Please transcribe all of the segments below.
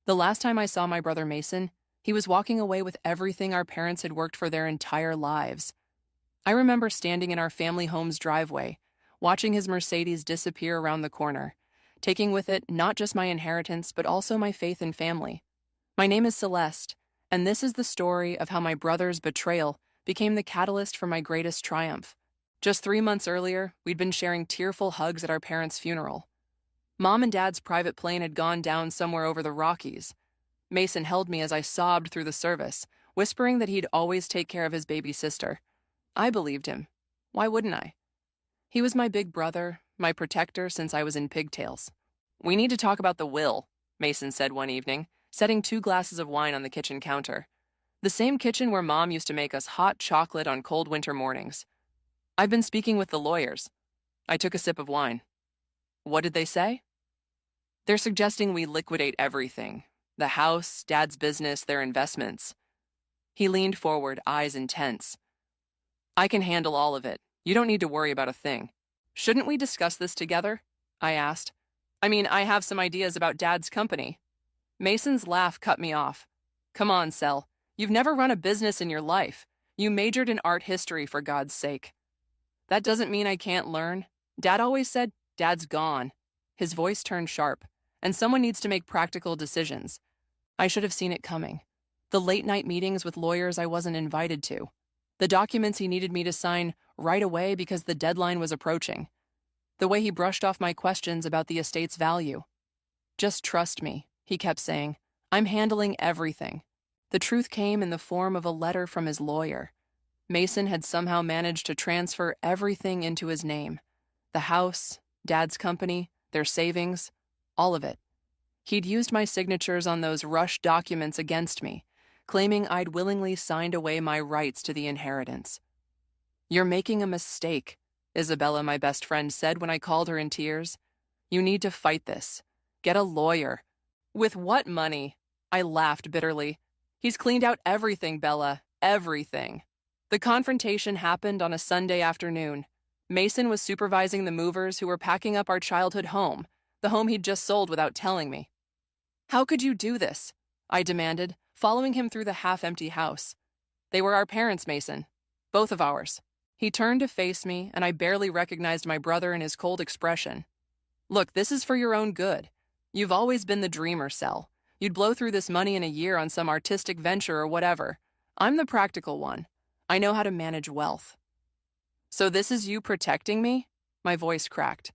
The last time I saw my brother Mason, he was walking away with everything our parents had worked for their entire lives. I remember standing in our family home's driveway, watching his Mercedes disappear around the corner, taking with it not just my inheritance, but also my faith and family. My name is Celeste, and this is the story of how my brother's betrayal became the catalyst for my greatest triumph. Just 3 months earlier, we'd been sharing tearful hugs at our parents' funeral. Mom and Dad's private plane had gone down somewhere over the Rockies. Mason held me as I sobbed through the service, whispering that he'd always take care of his baby sister. I believed him. Why wouldn't I? He was my big brother, my protector since I was in pigtails. "We need to talk about the will," Mason said one evening, setting 2 glasses of wine on the kitchen counter. The same kitchen where Mom used to make us hot chocolate on cold winter mornings. "I've been speaking with the lawyers." I took a sip of wine. "What did they say?" "They're suggesting we liquidate everything. The house, Dad's business, their investments." He leaned forward, eyes intense. "I can handle all of it. You don't need to worry about a thing." "Shouldn't we discuss this together?" I asked. I have some ideas about Dad's company." Mason's laugh cut me off. "Come on, Cel. You've never run a business in your life. You majored in art history, for God's sake." "That doesn't mean I can't learn. Dad always said, Dad's gone." His voice turned sharp. "And someone needs to make practical decisions." I should have seen it coming. The late-night meetings with lawyers I wasn't invited to. The documents he needed me to sign right away because the deadline was approaching. The way he brushed off my questions about the estate's value. "Just trust me," he kept saying. "I'm handling everything." The truth came in the form of a letter from his lawyer. Mason had somehow managed to transfer everything into his name. The house, Dad's company, their savings, all of it. He'd used my signatures on those rushed documents against me, claiming I'd willingly signed away my rights to the inheritance. "You're making a mistake," Isabella, my best friend, said when I called her in tears. "You need to fight this. Get a lawyer." "With what money?" I laughed bitterly. "He's cleaned out everything, Bella, everything." The confrontation happened on a Sunday afternoon. Mason was supervising the movers who were packing up our childhood home, the home he'd just sold without telling me. "How could you do this?" I demanded, following him through the half-empty house. "They were our parents, Mason. Both of ours." He turned to face me, and I barely recognized my brother in his cold expression. "Look, this is for your own good. You've always been the dreamer, Cel. You'd blow through this money in a year on some artistic venture or whatever. I'm the practical one. I know how to manage wealth." "So this is you protecting me?" My voice cracked.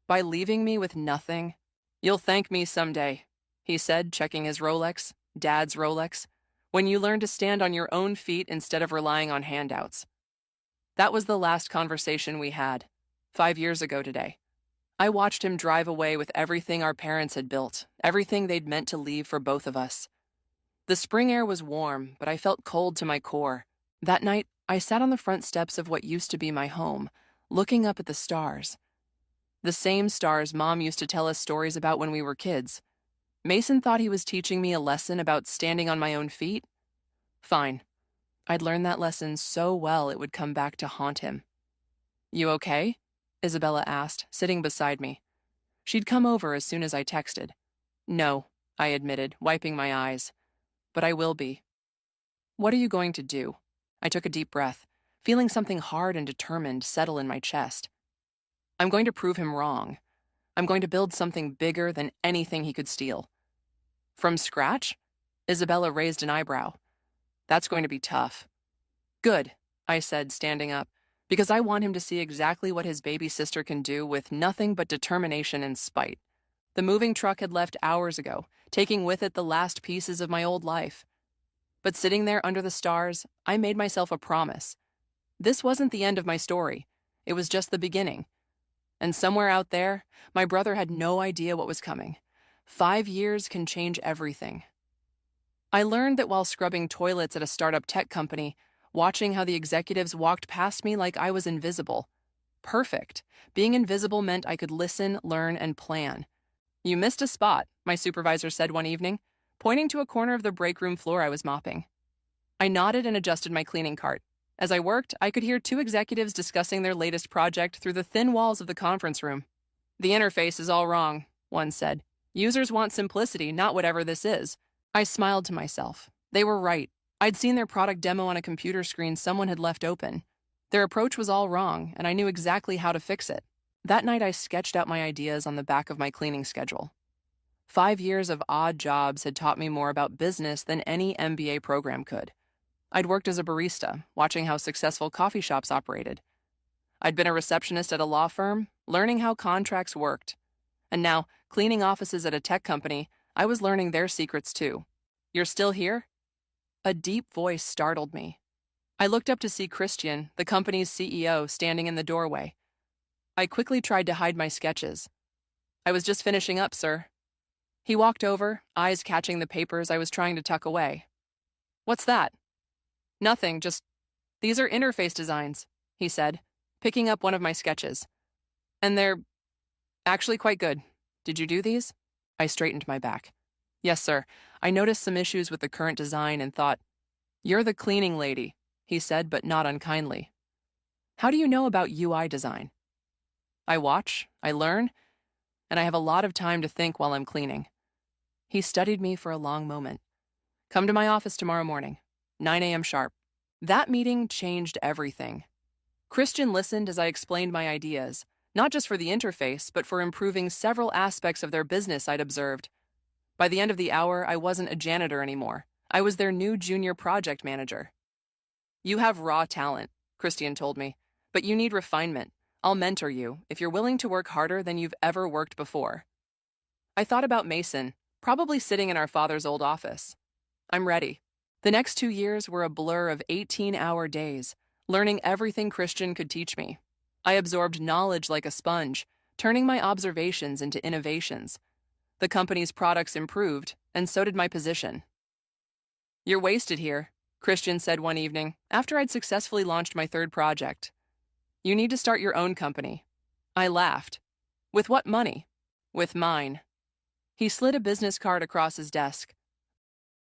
"By leaving me with nothing?" "You'll thank me someday," he said, checking his Rolex, Dad's Rolex, "when you learn to stand on your own feet instead of relying on handouts." That was the last conversation we had, 5 years ago today. I watched him drive away with everything our parents had built, everything they'd meant to leave for both of us. The spring air was warm, but I felt cold to my core. That night, I sat on the front steps of what used to be my home, looking up at the stars. The same stars Mom used to tell us stories about when we were kids. Mason thought he was teaching me a lesson about standing on my own feet. Fine. I'd learned that lesson so well it would come back to haunt him. "You okay?" Isabella asked, sitting beside me. She'd come over as soon as I texted. "No," I admitted, wiping my eyes. "But I will be." "What are you going to do?" I took a deep breath, feeling something hard and determined settle in my chest. "I'm going to prove him wrong. I'm going to build something bigger than anything he could steal." "From scratch?" Isabella raised an eyebrow. "That's going to be tough." "Good," I said, standing up, "because I want him to see exactly what his baby sister can do with nothing but determination and spite." The moving truck had left hours ago, taking with it the last pieces of my old life. But sitting there under the stars, I made myself a promise. This wasn't the end of my story. It was just the beginning. And somewhere out there, my brother had no idea what was coming. 5 years can change everything. I learned that while scrubbing toilets at a startup tech company, watching how the executives walked past me like I was invisible. Perfect. Being invisible meant I could listen, learn, and plan. "You missed a spot," my supervisor said one evening, pointing to a corner of the break room floor I was mopping. I nodded and adjusted my cleaning cart. As I worked, I could hear 2 executives discussing their latest project through the thin walls of the conference room. "The interface is all wrong," one said. Users want simplicity, not whatever this is. I smiled to myself. They were right. I'd seen their product demo on a computer screen someone had left open. Their approach was all wrong, and I knew exactly how to fix it. That night, I sketched out my ideas on the back of my cleaning schedule. 5 years of odd jobs had taught me more about business than any MBA program could. I'd worked as a barista, watching how successful coffee shops operated. I'd been a receptionist at a law firm, learning how contracts worked. And now, cleaning offices at a tech company, I was learning their secrets too. "You're still here?" A deep voice startled me. I looked up to see Christian, the company's CEO, standing in the doorway. I quickly tried to hide my sketches. "I was just finishing up, sir." He walked over, eyes catching the papers I was trying to tuck away. "What's that?" "Nothing, just, these are interface designs," he said, picking up one of my sketches. "And they're actually quite good. Did you do these?" I straightened my back. "Yes, sir. I noticed some issues with the current design and thought, 'You're the cleaning lady,'" he said, but not unkindly. "How do you know about UI design?" "I watch, I learn, and I have a lot of time to think while I'm cleaning." He studied me for a long moment. "Come to my office tomorrow morning, 9 a.m. sharp." That meeting changed everything. Christian listened as I explained my ideas, not just for the interface, but for improving several aspects of their business I'd observed. By the end of the hour, I wasn't a janitor anymore. I was their new junior project manager. "You have raw talent," Christian told me, "but you need refinement. I'll mentor you if you're willing to work harder than you've ever worked before." I thought about Mason, probably sitting in our father's old office. I'm ready. The next 2 years were a blur of 18-hour days, learning everything Christian could teach me. I absorbed knowledge like a sponge, turning my observations into innovations. The company's products improved, and so did my position. "You're wasted here," Christian said one evening, after I'd successfully launched my third project. "You need to start your own company." I laughed. "With what money?" "With mine." He slid a business card across his desk.